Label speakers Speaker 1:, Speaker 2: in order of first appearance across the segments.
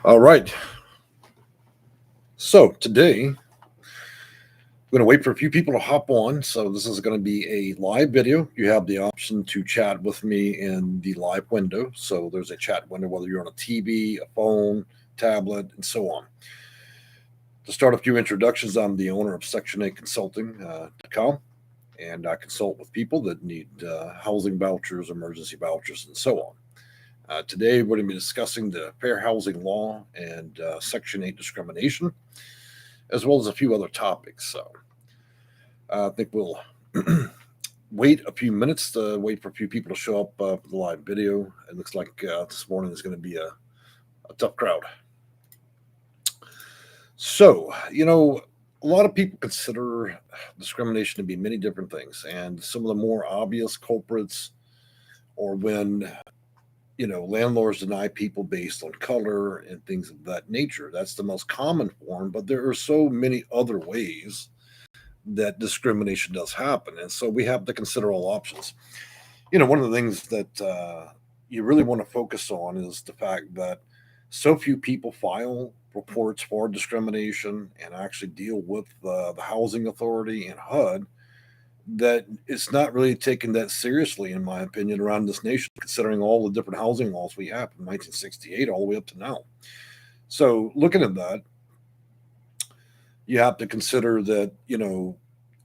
Speaker 1: All right. So today, I'm going to wait for a few people to hop on. So this is going to be a live video. You have the option to chat with me in the live window. So there's a chat window, whether you're on a TV, a phone, tablet, and so on. To start a few introductions, I'm the owner of Section 8 Consulting.com, and I consult with people that need housing vouchers, emergency vouchers, and so on. Today, we're going to be discussing the Fair Housing Law and Section 8 discrimination, as well as a few other topics. So I think we'll wait a few minutes to wait for a few people to show up for the live video. It looks like this morning is going to be a tough crowd. So, a lot of people consider discrimination to be many different things, and some of the more obvious culprits or when landlords deny people based on color and things of that nature. That's the most common form, but there are so many other ways that discrimination does happen. And so we have to consider all options. One of the things that you really want to focus on is the fact that so few people file reports for discrimination and actually deal with the housing authority and HUD, that it's not really taken that seriously, in my opinion, around this nation, considering all the different housing laws we have from 1968 all the way up to now. So, looking at that, you have to consider that,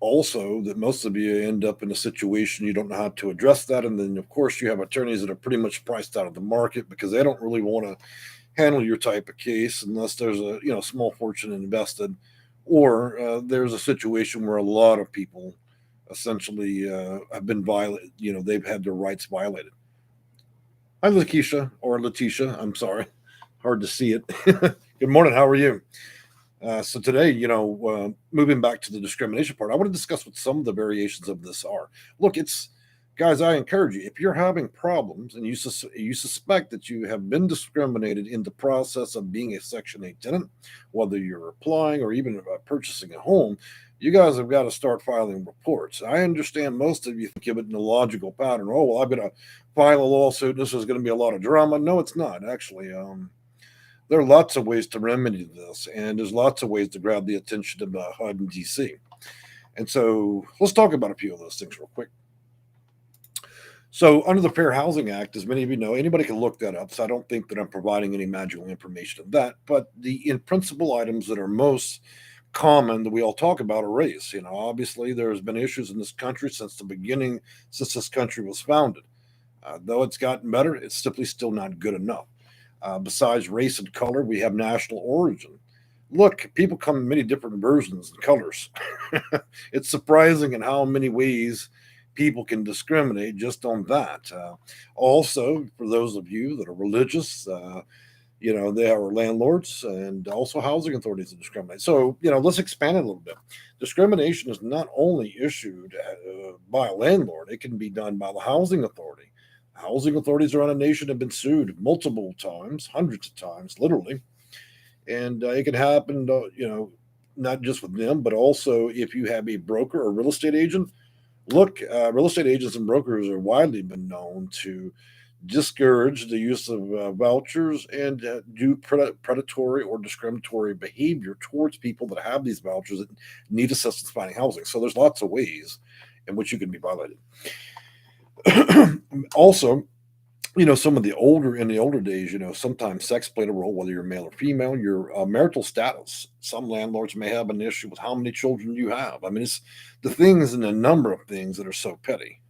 Speaker 1: also that most of you end up in a situation you don't know how to address that. And then, of course, you have attorneys that are pretty much priced out of the market because they don't really want to handle your type of case unless there's a, small fortune invested, or there's a situation where a lot of people essentially have been violated. They've had their rights violated. Hi, Lakeisha, or Letitia. I'm sorry. Hard to see it. Good morning. How are you? So today, moving back to the discrimination part, I want to discuss what some of the variations of this are. Look, guys, I encourage you, if you're having problems and you suspect that you have been discriminated in the process of being a Section 8 tenant, whether you're applying or even purchasing a home, you guys have got to start filing reports. I understand most of you think of it in a logical pattern. Oh, well, I'm going to file a lawsuit. This is going to be a lot of drama. No, it's not, actually. There are lots of ways to remedy this, and there's lots of ways to grab the attention of HUD and DC. And so let's talk about a few of those things real quick. So, under the Fair Housing Act, as many of you know, anybody can look that up. So, I don't think that I'm providing any magical information of that. But the in principle items that are most common that we all talk about are race. Obviously, there's been issues in this country since the beginning, since this country was founded. Though it's gotten better, it's simply still not good enough. Besides race and color, we have national origin. Look, people come in many different versions and colors. It's surprising in how many ways people can discriminate just on that. Also, for those of you that are religious, they are landlords and also housing authorities that discriminate. So, let's expand it a little bit. Discrimination is not only issued by a landlord, it can be done by the housing authority. Housing authorities around the nation have been sued multiple times, hundreds of times, literally. And it can happen, not just with them, but also if you have a broker or real estate agent. Look, real estate agents and brokers are widely been known to discourage the use of vouchers and do predatory or discriminatory behavior towards people that have these vouchers that need assistance finding housing. So there's lots of ways in which you can be violated. Also, some of the older days, sometimes sex played a role, whether you're male or female, your marital status. Some landlords may have an issue with how many children you have. I mean, it's the things and the number of things that are so petty.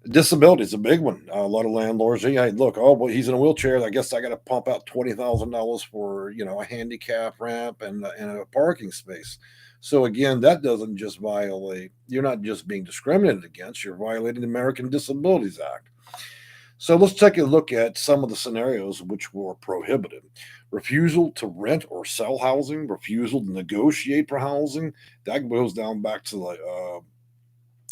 Speaker 1: Disability is a big one. A lot of landlords, hey, look, oh, well, he's in a wheelchair. I guess I got to pump out $20,000 for, a handicap ramp and a parking space. So again, that doesn't just violate, you're not just being discriminated against, you're violating the American Disabilities Act. So let's take a look at some of the scenarios which were prohibited. Refusal to rent or sell housing, refusal to negotiate for housing. That goes down back to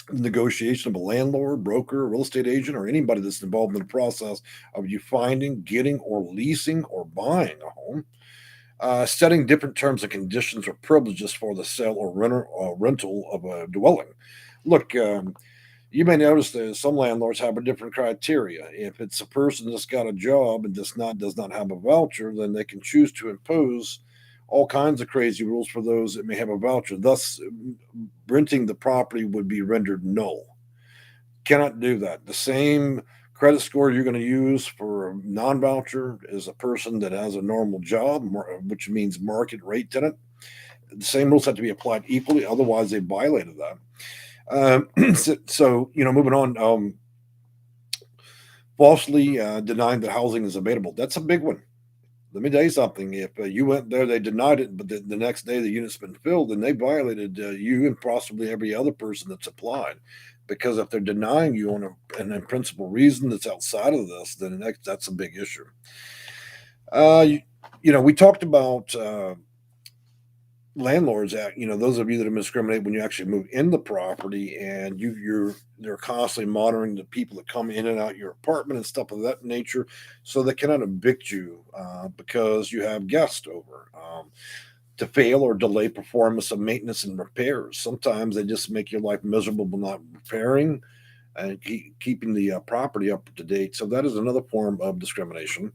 Speaker 1: the negotiation of a landlord, broker, real estate agent, or anybody that's involved in the process of you finding, getting, or leasing or buying a home. Setting different terms and conditions or privileges for the sale or rental of a dwelling. Look, You may notice that some landlords have a different criteria. If it's a person that's got a job and does not have a voucher, then they can choose to impose all kinds of crazy rules for those that may have a voucher. Thus, renting the property would be rendered null. Cannot do that. The same credit score you're going to use for a non-voucher is a person that has a normal job, which means market rate tenant. The same rules have to be applied equally. Otherwise, they violated that. Moving on. Falsely denying that housing is available. That's a big one. Let me tell you something. If you went there, they denied it, but the next day the unit's been filled, then they violated you and possibly every other person that's applied. Because if they're denying you on an in principle reason that's outside of this, then that's a big issue. We talked about landlords act. Those of you that have discriminate when you actually move in the property, and they're constantly monitoring the people that come in and out your apartment and stuff of that nature, so they cannot evict you because you have guests over. To fail or delay performance of maintenance and repairs. Sometimes they just make your life miserable by not repairing and keeping the property up to date. So that is another form of discrimination.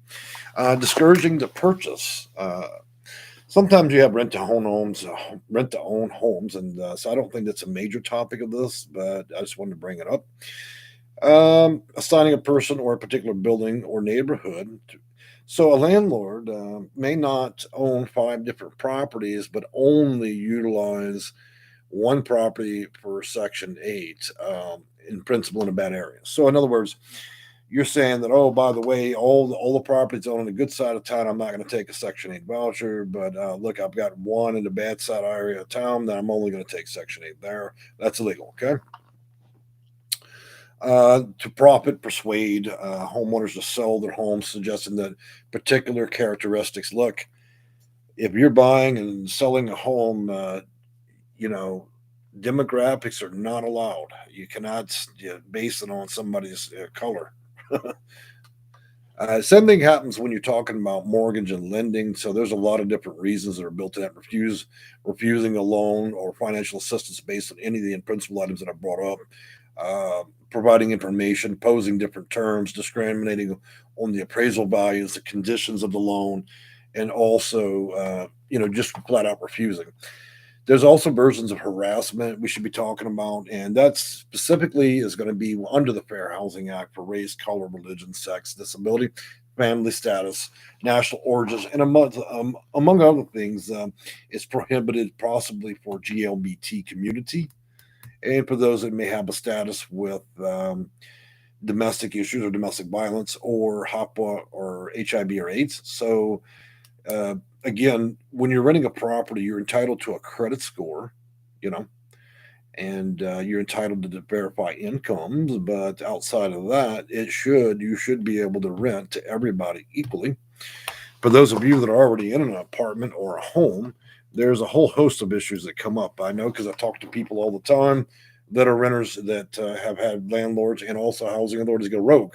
Speaker 1: Discouraging the purchase. Sometimes you have rent-to-own homes, and so I don't think that's a major topic of this, but I just wanted to bring it up. Assigning a person or a particular building or neighborhood. So a landlord may not own 5 different properties, but only utilize one property for Section 8 in principle in a bad area. So in other words, you're saying that, oh, by the way, all the properties on the good side of town, I'm not going to take a Section 8 voucher, but look, I've got one in the bad side area of town that I'm only going to take Section 8 there. That's illegal, okay? To profit, persuade homeowners to sell their homes, suggesting that particular characteristics. Look, if you're buying and selling a home, demographics are not allowed. You cannot base it on somebody's color. Same thing happens when you're talking about mortgage and lending. So there's a lot of different reasons that are built in that refusing a loan or financial assistance based on any of the in-principle items that I brought up. Providing information, posing different terms, discriminating on the appraisal values, the conditions of the loan, and also, just flat out refusing. There's also versions of harassment we should be talking about, and that specifically is going to be under the Fair Housing Act for race, color, religion, sex, disability, family status, national origins, and among other things. It's prohibited possibly for GLBT community and for those that may have a status with domestic issues or domestic violence or HOPA or HIV or AIDS. So, again, when you're renting a property, you're entitled to a credit score, you know, and you're entitled to verify incomes. But outside of that, you should be able to rent to everybody equally. For those of you that are already in an apartment or a home, there's a whole host of issues that come up. I know because I talk to people all the time that are renters that have had landlords and also housing authorities go rogue.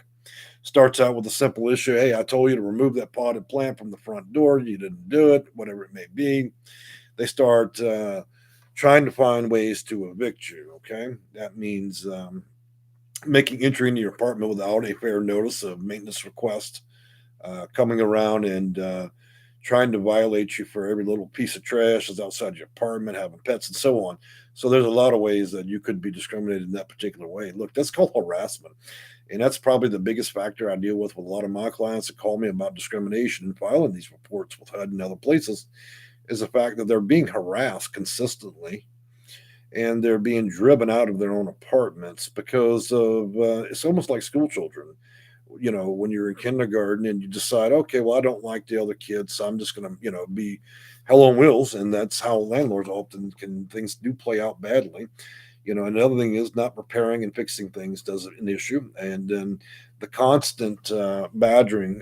Speaker 1: Starts out with a simple issue. Hey, I told you to remove that potted plant from the front door. You didn't do it, whatever it may be. They start trying to find ways to evict you. Okay. That means making entry into your apartment without a fair notice of maintenance request, coming around and trying to violate you for every little piece of trash that's outside your apartment, having pets, and so on. So there's a lot of ways that you could be discriminated in that particular way. Look, that's called harassment. And that's probably the biggest factor I deal with a lot of my clients that call me about discrimination and filing these reports with HUD and other places is the fact that they're being harassed consistently and they're being driven out of their own apartments because of it's almost like school children. When you're in kindergarten and you decide, okay, well, I don't like the other kids, so I'm just going to, be hell on wheels. And that's how landlords often things do play out badly. Another thing is not repairing and fixing things does an issue. And then the constant badgering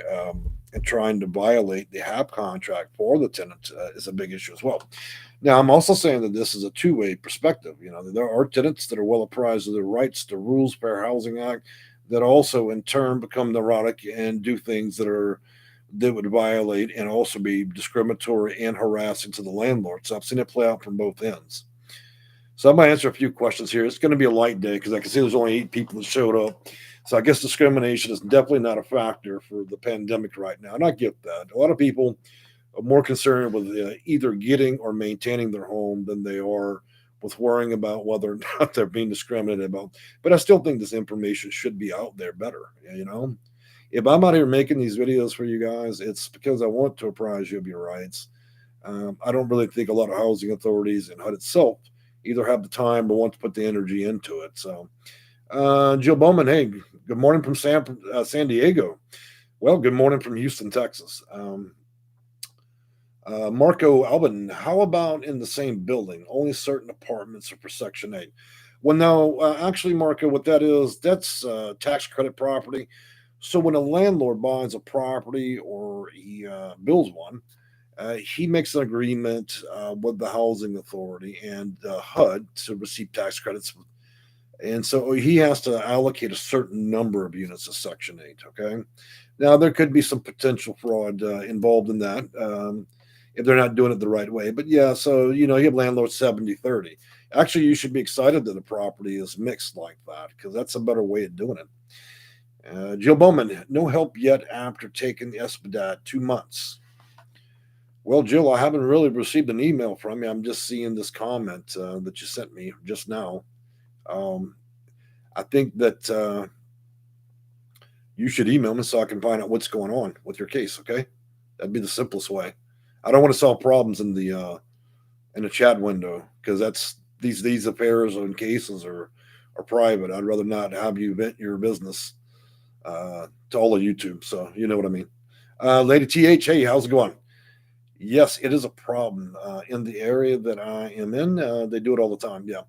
Speaker 1: and trying to violate the HAP contract for the tenant is a big issue as well. Now, I'm also saying that this is a two-way perspective. There are tenants that are well apprised of their rights, the rules, Fair Housing Act, that also in turn become neurotic and do things that would violate and also be discriminatory and harassing to the landlord. So I've seen it play out from both ends. So I'm going to answer a few questions here. It's going to be a light day because I can see there's only 8 people that showed up. So I guess discrimination is definitely not a factor for the pandemic right now. And I get that. A lot of people are more concerned with either getting or maintaining their home than they are with worrying about whether or not they're being discriminated about. But I still think this information should be out there better. You know, if I'm out here making these videos for you guys, it's because I want to apprise you of your rights. I don't really think a lot of housing authorities and HUD itself either have the time or want to put the energy into it. So, Jill Bowman, hey, good morning from San Diego. Well, good morning from Houston, Texas. Marco Alban, how about in the same building? Only certain apartments are for Section 8. Well, no, actually, Marco, what that is, that's tax credit property. So when a landlord buys a property or he builds one, he makes an agreement with the housing authority and HUD to receive tax credits. And so he has to allocate a certain number of units to Section 8. Okay. Now, there could be some potential fraud involved in that if they're not doing it the right way. But yeah, so, you have landlord 70/30. Actually, you should be excited that the property is mixed like that because that's a better way of doing it. Jill Bowman, no help yet after taking the SBDAT 2 months. Well, Jill, I haven't really received an email from you. I'm just seeing this comment that you sent me just now. Um, I think that you should email me so I can find out what's going on with your case. Okay, that'd be the simplest way. I don't want to solve problems in the chat window because that's these affairs and cases are private. I'd rather not have you vent your business to all of YouTube. So you know what I mean. Lady TH, hey, how's it going? Yes, it is a problem in the area that I am in. They do it all the time. Yeah.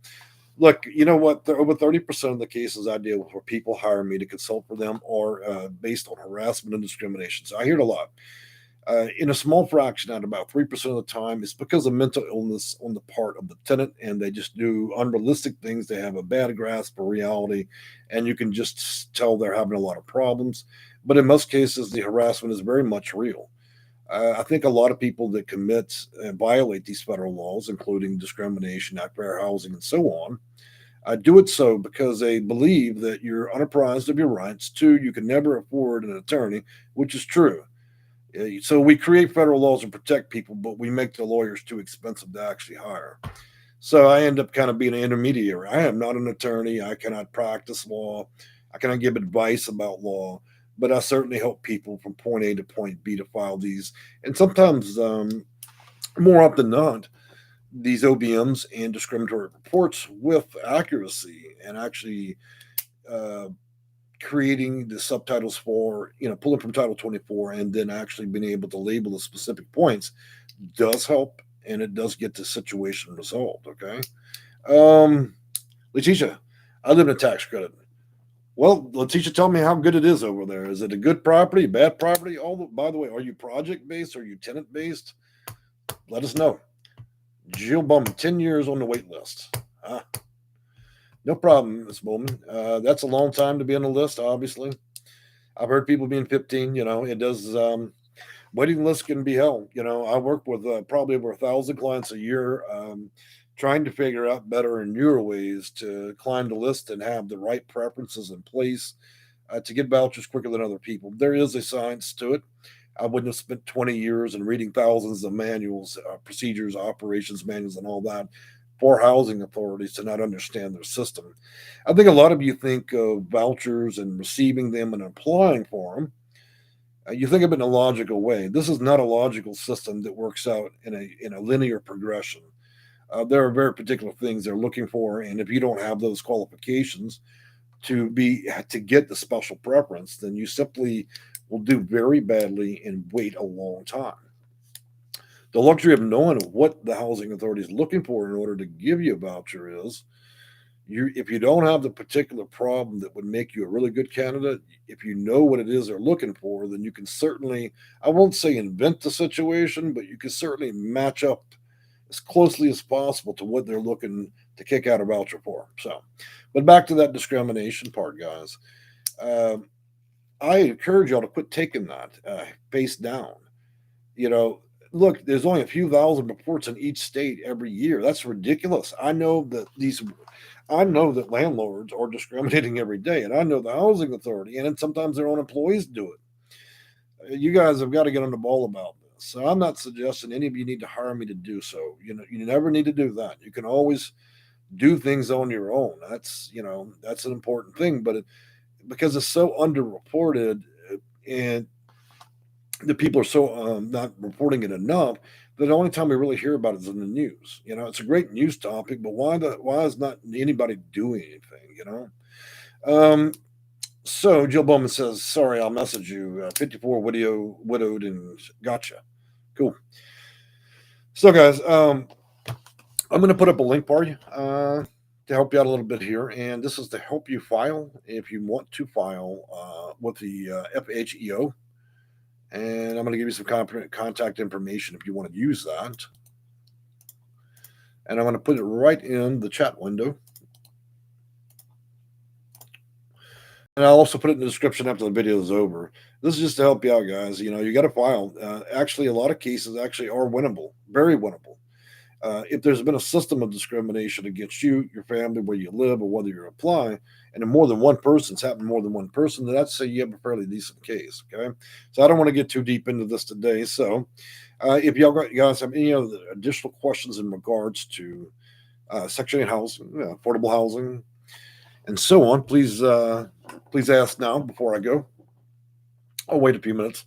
Speaker 1: Look, you know what? Over 30% of the cases I deal with where people hire me to consult for them are based on harassment and discrimination. So I hear it a lot. In a small fraction, at about 3% of the time, it's because of mental illness on the part of the tenant, and they just do unrealistic things. They have a bad grasp of reality, and you can just tell they're having a lot of problems. But in most cases, the harassment is very much real. I think a lot of people that commit and violate these federal laws, including discrimination, unfair housing, and so on, do it so because they believe that you're unapprised of your rights. Two, you can never afford an attorney, which is true. So we create federal laws to protect people, but we make the lawyers too expensive to actually hire. So I end up kind of being an intermediary. I am not an attorney. I cannot practice law. I cannot give advice about law, but I certainly help people from point A to point B to file these. And sometimes, more often than not, these OBMs and discriminatory reports with accuracy and actually uh, creating the subtitles for, pulling from Title 24 and then actually being able to label the specific points does help and it does get the situation resolved. Okay. Um, Letitia, I live in a tax credit. Well, Letitia, tell me how good it is over there. Is it a good property, bad property? By the way, are you project based? Are you tenant based? Let us know. Jill Bowman, 10 years on the wait list. No problem, Ms. Bowman. That's a long time to be on the list, obviously. I've heard people being 15, it does, waiting lists can be hell. I work with probably over 1,000 clients a year, trying to figure out better and newer ways to climb the list and have the right preferences in place to get vouchers quicker than other people. There is a science to it. I wouldn't have spent 20 years and reading thousands of manuals, procedures, operations manuals, and all that for housing authorities to not understand their system. I think a lot of you think of vouchers and receiving them and applying for them. You think of it in a logical way. This is not a logical system that works out in a linear progression. There are very particular things they're looking for, and if you don't have those qualifications to get the special preference, then you simply will do very badly and wait a long time. The luxury of knowing what the housing authority is looking for in order to give you a voucher is if you don't have the particular problem that would make you a really good candidate, if you know what it is they're looking for, then you can certainly, I won't say invent the situation, but you can certainly match up as closely as possible to what they're looking to kick out a voucher for. So, but back to that discrimination part, guys. I encourage y'all to quit taking that face down. You know, look, there's only a few thousand reports in each state every year. That's ridiculous. I know that landlords are discriminating every day, and I know the housing authority, and then sometimes their own employees do it. You guys have got to get on the ball about this. So I'm not suggesting any of you need to hire me to do so. You never need to do that. You can always do things on your own. That's an important thing, but because it's so underreported, and the people are so not reporting it enough, that the only time we really hear about it is in the news. It's a great news topic, but why is not anybody doing anything? So Jill Bowman says, "Sorry, I'll message you. 54 widowed and gotcha. Cool. So guys, I'm going to put up a link for you to help you out a little bit here, and this is to help you file if you want to file with the FHEO. And I'm going to give you some contact information if you want to use that. And I'm going to put it right in the chat window. And I'll also put it in the description after the video is over. This is just to help you out, guys. You got to file. Actually, a lot of cases actually are winnable, very winnable. If there's been a system of discrimination against you, your family, where you live, or whether you apply, and more than one person's happened more than one person, then I'd say you have a fairly decent case. Okay, so I don't want to get too deep into this today. So, if you guys have any other additional questions in regards to Section 8 housing, affordable housing, and so on, please ask now before I go. I'll wait a few minutes.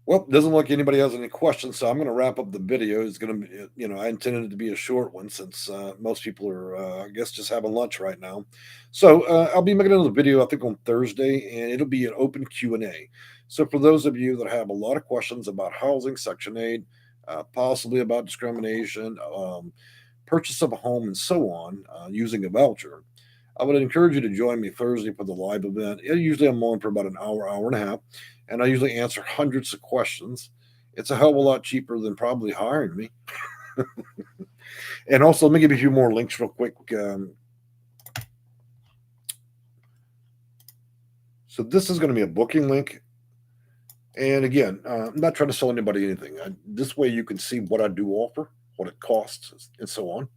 Speaker 1: Well, it doesn't look like anybody has any questions, so I'm going to wrap up the video. It's going to be, I intended it to be a short one since most people are, I guess, just having lunch right now. So I'll be making another video, I think, on Thursday, and it'll be an open Q&A. So for those of you that have a lot of questions about housing, Section 8, possibly about discrimination, purchase of a home, and so on, using a voucher, I would encourage you to join me Thursday for the live event. Usually I'm on for about an hour and a half, and I usually answer hundreds of questions. It's a hell of a lot cheaper than probably hiring me. And also, let me give you a few more links real quick. So this is going to be a booking link. And again, I'm not trying to sell anybody anything. This way you can see what I do offer, what it costs, and so on.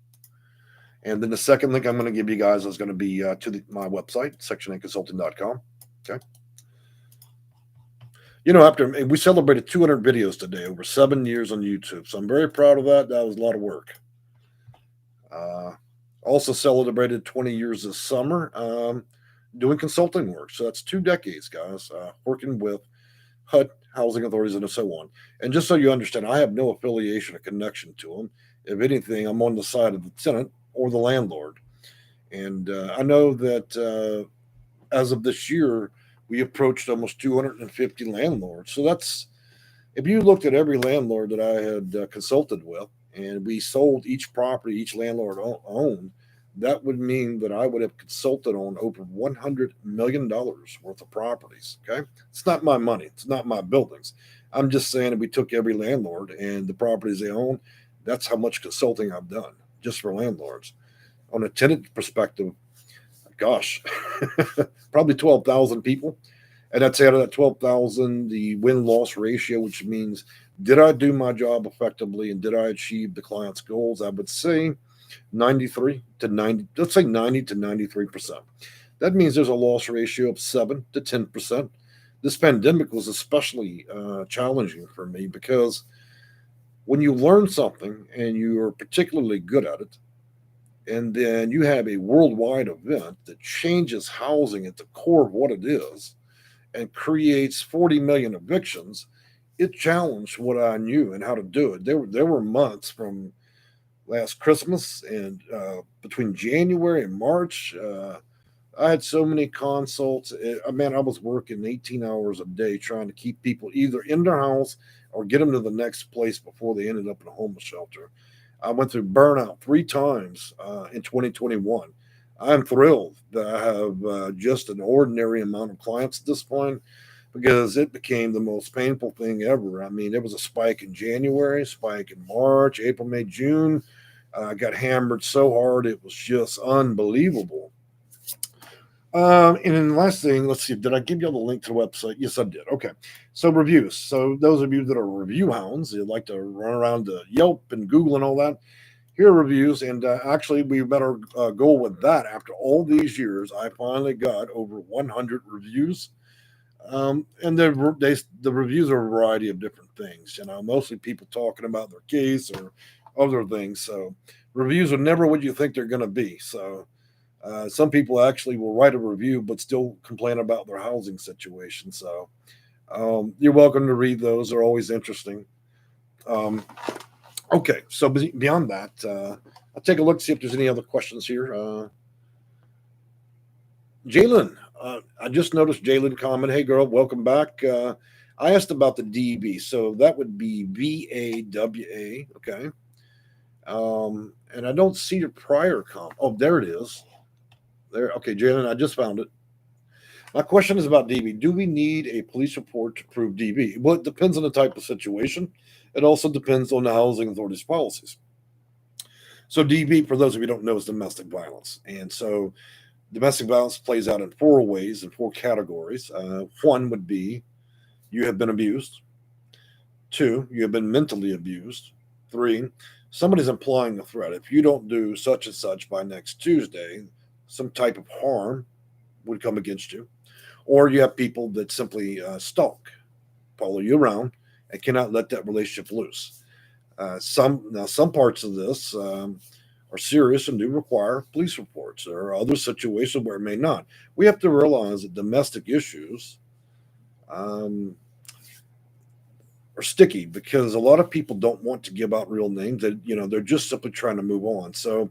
Speaker 1: And then the second link I'm going to give you guys is going to be to my website, section8consulting.com. Okay. After we celebrated 200 videos today, over 7 years on YouTube. So I'm very proud of that. That was a lot of work. Also celebrated 20 years this summer doing consulting work. So that's 2 decades, guys, working with HUD, housing authorities, and so on. And just so you understand, I have no affiliation or connection to them. If anything, I'm on the side of the tenant or the landlord. And I know that as of this year, we approached almost 250 landlords. So that's, if you looked at every landlord that I had consulted with, and we sold each property each landlord owned, that would mean that I would have consulted on over $100 million worth of properties. Okay. It's not my money. It's not my buildings. I'm just saying that we took every landlord and the properties they own. That's how much consulting I've done just for landlords. On a tenant perspective, gosh, probably 12,000 people. And I'd say out of that 12,000, the win-loss ratio, which means did I do my job effectively and did I achieve the client's goals? I would say 93 to 90, let's say 90 to 93%. That means there's a loss ratio of 7 to 10%. This pandemic was especially challenging for me because when you learn something and you are particularly good at it, and then you have a worldwide event that changes housing at the core of what it is and creates 40 million evictions, it challenged what I knew and how to do it. There were months from last Christmas and between January and March, I had so many consults. I was working 18 hours a day trying to keep people either in their house or get them to the next place before they ended up in a homeless shelter. I went through burnout 3 times in 2021. I'm thrilled that I have just an ordinary amount of clients at this point because it became the most painful thing ever. I mean, there was a spike in January, spike in March, April, May, June. I got hammered so hard, it was just unbelievable. And then the last thing, let's see, did I give you all the link to the website? Yes, I did. Okay. So reviews. So those of you that are review hounds, you'd like to run around to Yelp and Google and all that, here are reviews. And actually, we better go with that. After all these years, I finally got over 100 reviews. And the reviews are a variety of different things, mostly people talking about their case or other things. So reviews are never what you think they're going to be. So some people actually will write a review but still complain about their housing situation. So you're welcome to read those. They're always interesting. Um, okay, so beyond that, I'll take a look, see if there's any other questions here. Jalen, I just noticed Jalen comment. Hey, girl, welcome back. I asked about the DB, so that would be VAWA. Okay. And I don't see your prior comment. Oh, there it is. There. Okay, Jalen, I just found it. My question is about DB. Do we need a police report to prove DB? Well, it depends on the type of situation. It also depends on the housing authority's policies. So DB, for those of you who don't know, is domestic violence. And so domestic violence plays out in four ways, in four categories. One would be you have been abused. Two, you have been mentally abused. Three, somebody's implying a threat. If you don't do such and such by next Tuesday, some type of harm would come against you. Or you have people that simply stalk, follow you around, and cannot let that relationship loose. Some parts of this are serious and do require police reports. There are other situations where it may not. We have to realize that domestic issues um, are sticky because a lot of people don't want to give out real names. They're just simply trying to move on. So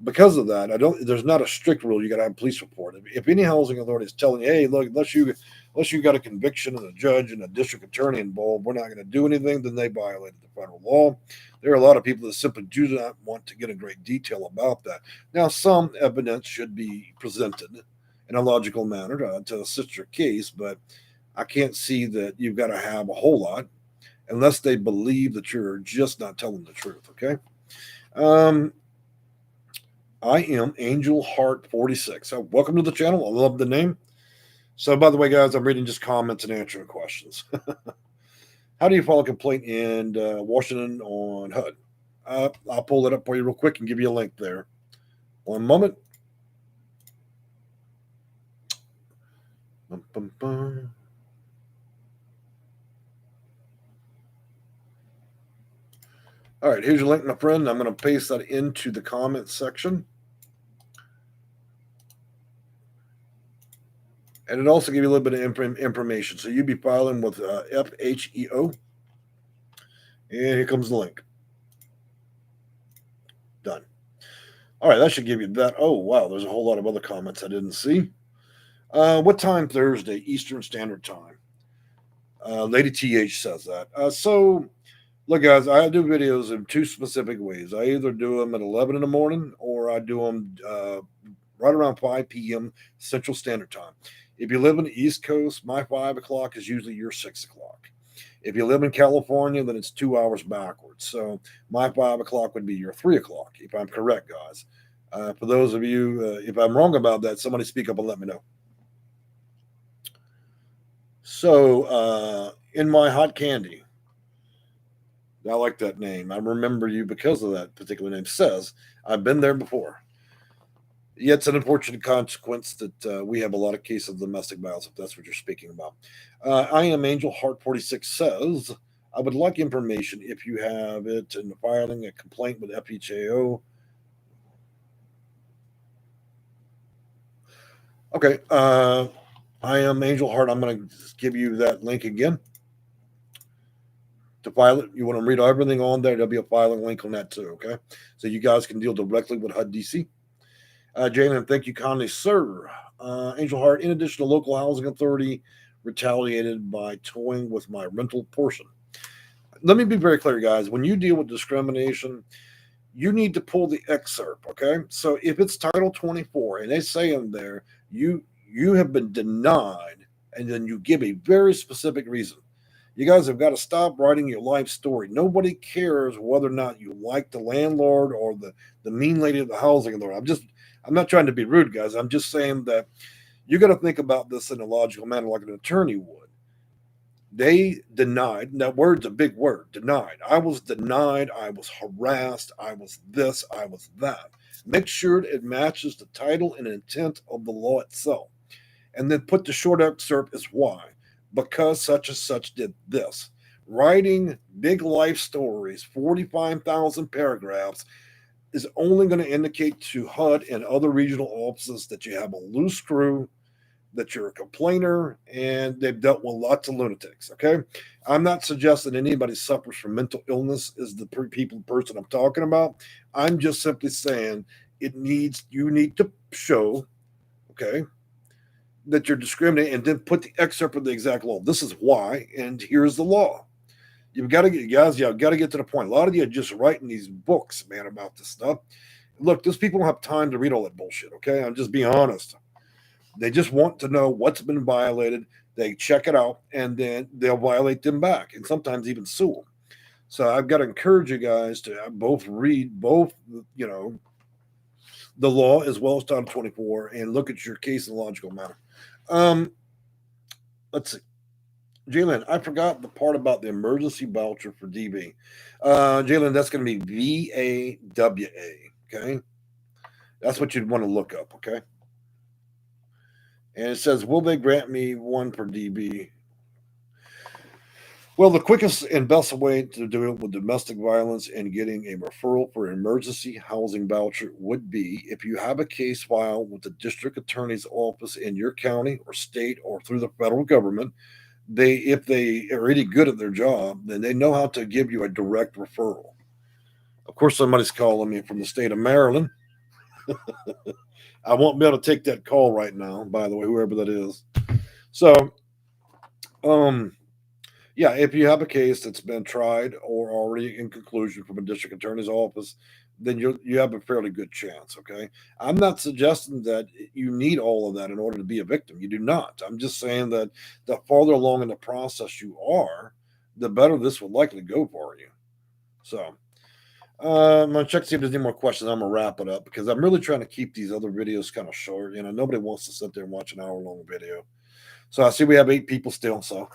Speaker 1: because of that, there's not a strict rule. You got to have a police report. If any housing authority is telling you, hey, look, unless you got a conviction and a judge and a district attorney involved, we're not going to do anything, then they violated the federal law. There are a lot of people that simply do not want to get in great detail about that. Now, some evidence should be presented in a logical manner to assist your case, but I can't see that you've got to have a whole lot unless they believe that you're just not telling the truth. Okay. Um, I am Angel Heart 46. So welcome to the channel. I love the name. So, by the way, guys, I'm reading just comments and answering questions. How do you file a complaint in Washington on HUD? I'll pull it up for you real quick and give you a link there. One moment. Bum, bum, bum. All right, here's your link, my friend. I'm going to paste that into the comments section. And it also give you a little bit of information. So you'd be filing with FHEO. And here comes the link. Done. All right, that should give you that. Oh, wow, there's a whole lot of other comments I didn't see. What time Thursday? Eastern Standard Time. Lady TH says that. So, look, guys, I do videos in two specific ways. I either do them at 11 in the morning or I do them right around 5 p.m. Central Standard Time. If you live in the East Coast, my 5 o'clock is usually your 6 o'clock. If you live in California, then it's 2 hours backwards. So my 5 o'clock would be your 3 o'clock, if I'm correct, guys. For those of you, if I'm wrong about that, somebody speak up and let me know. So, in my hot candy, I like that name. I remember you because of that particular name. Says, I've been there before. Yet it's an unfortunate consequence that we have a lot of cases of domestic violence, if that's what you're speaking about. I am Angel Heart 46 says, I would like information if you have it in filing a complaint with FHEO. Okay. I am Angel Heart. I'm going to give you that link again. To file it, you want to read everything on there. There'll be a filing link on that too. Okay. So you guys can deal directly with HUD DC. Jalen, thank you kindly, sir. Angel Heart, in addition to local housing authority, retaliated by toying with my rental portion. Let me be very clear, guys. When you deal with discrimination, you need to pull the excerpt, okay? So if it's Title 24 and they say in there, you have been denied, and then you give a very specific reason. You guys have got to stop writing your life story. Nobody cares whether or not you like the landlord or the mean lady of the housing authority. I'm not trying to be rude, guys. I'm just saying that You got to think about this in a logical manner, like an attorney would. They denied. That word's a big word. Denied. I was denied. I was harassed. I was this. I was that. Make sure it matches the title and intent of the law itself, and then put the short excerpt as why. Because such and such did this. Writing big life stories, 45,000 paragraphs, is only going to indicate to HUD and other regional offices that you have a loose screw, that you're a complainer, and they've dealt with lots of lunatics. Okay, I'm not suggesting anybody suffers from mental illness is the person I'm talking about. I'm just simply saying you need to show, okay, that you're discriminating, and then put the excerpt of the exact law. This is why, and here's the law. You've got to get, guys, you've got to get to the point. A lot of you are just writing these books, man, about this stuff. Look, those people don't have time to read all that bullshit, okay? I'm just being honest. They just want to know what's been violated. They check it out, and then they'll violate them back, and sometimes even sue them. So I've got to encourage you guys to both read the law as well as Title 24 and look at your case in a logical manner. Let's see. Jalen, I forgot the part about the emergency voucher for DB. Jalen, that's going to be VAWA. Okay. That's what you'd want to look up. Okay. And it says, will they grant me one per DB? Well, the quickest and best way to do it with domestic violence and getting a referral for an emergency housing voucher would be if you have a case filed with the district attorney's office in your county or state or through the federal government. If they are really good at their job, then they know how to give you a direct referral. Of course, somebody's calling me from the state of Maryland. I won't be able to take that call right now, by the way, whoever that is. So, yeah, if you have a case that's been tried or already in conclusion from a district attorney's office, then you have a fairly good chance. Okay, I'm not suggesting that you need all of that in order to be a victim. You do not. I'm just saying that the farther along in the process you are, the better this would likely go for you. So I'm gonna check to see if there's any more questions. I'm gonna wrap it up because I'm really trying to keep these other videos kind of short. Nobody wants to sit there and watch an hour-long video. So I see we have 8 people still. So,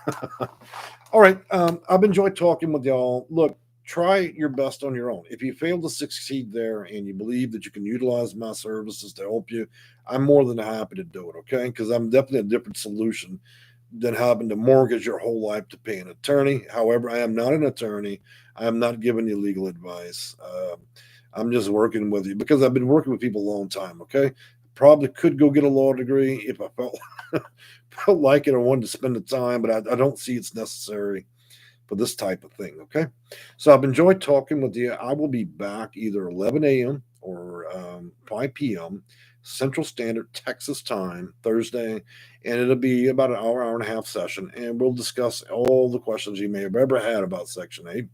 Speaker 1: all right. I've enjoyed talking with y'all. Look, try your best on your own. If you fail to succeed there and you believe that you can utilize my services to help you, I'm more than happy to do it. Okay, because I'm definitely a different solution than having to mortgage your whole life to pay an attorney. However, I am not an attorney. I am not giving you legal advice. I'm just working with you because I've been working with people a long time. Okay, probably could go get a law degree if I felt felt like it or wanted to spend the time, but I don't see it's necessary for this type of thing. Okay, so I've enjoyed talking with you. I will be back either 11 a.m. or 5 p.m. Central Standard Texas time Thursday, and it'll be about an hour and a half session, and we'll discuss all the questions you may have ever had about Section 8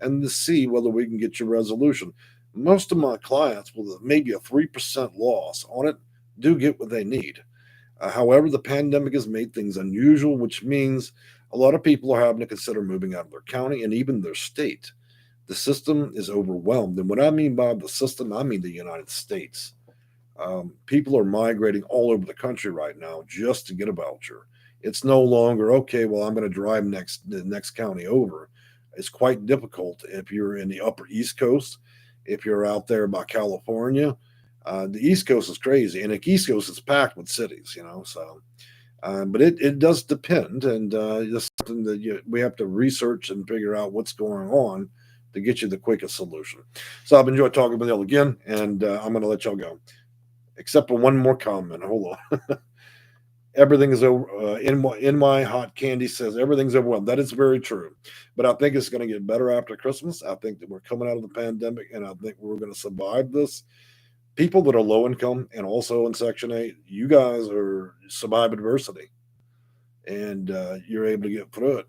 Speaker 1: and to see whether we can get your resolution. Most of my clients, with maybe a 3% loss on it, do get what they need. However, the pandemic has made things unusual, which means a lot of people are having to consider moving out of their county and even their state. The system is overwhelmed. And what I mean by the system, I mean the United States. People are migrating all over the country right now just to get a voucher. It's no longer, okay, well, I'm going to drive the next county over. It's quite difficult if you're in the upper East Coast, if you're out there by California. The East Coast is crazy, and the East Coast is packed with cities, so. But it does depend, and it's something that we have to research and figure out what's going on to get you the quickest solution. So I've enjoyed talking with y'all again, and I'm going to let y'all go. Except for one more comment. Hold on. Everything is over. In my hot candy says everything's overwhelmed. That is very true, but I think it's going to get better after Christmas. I think that we're coming out of the pandemic, and I think we're going to survive this. People that are low income and also in Section 8, you guys are survive adversity, and you're able to get through it.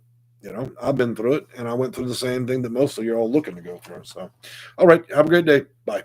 Speaker 1: I've been through it, and I went through the same thing that most of you are all looking to go through. So, all right, have a great day. Bye.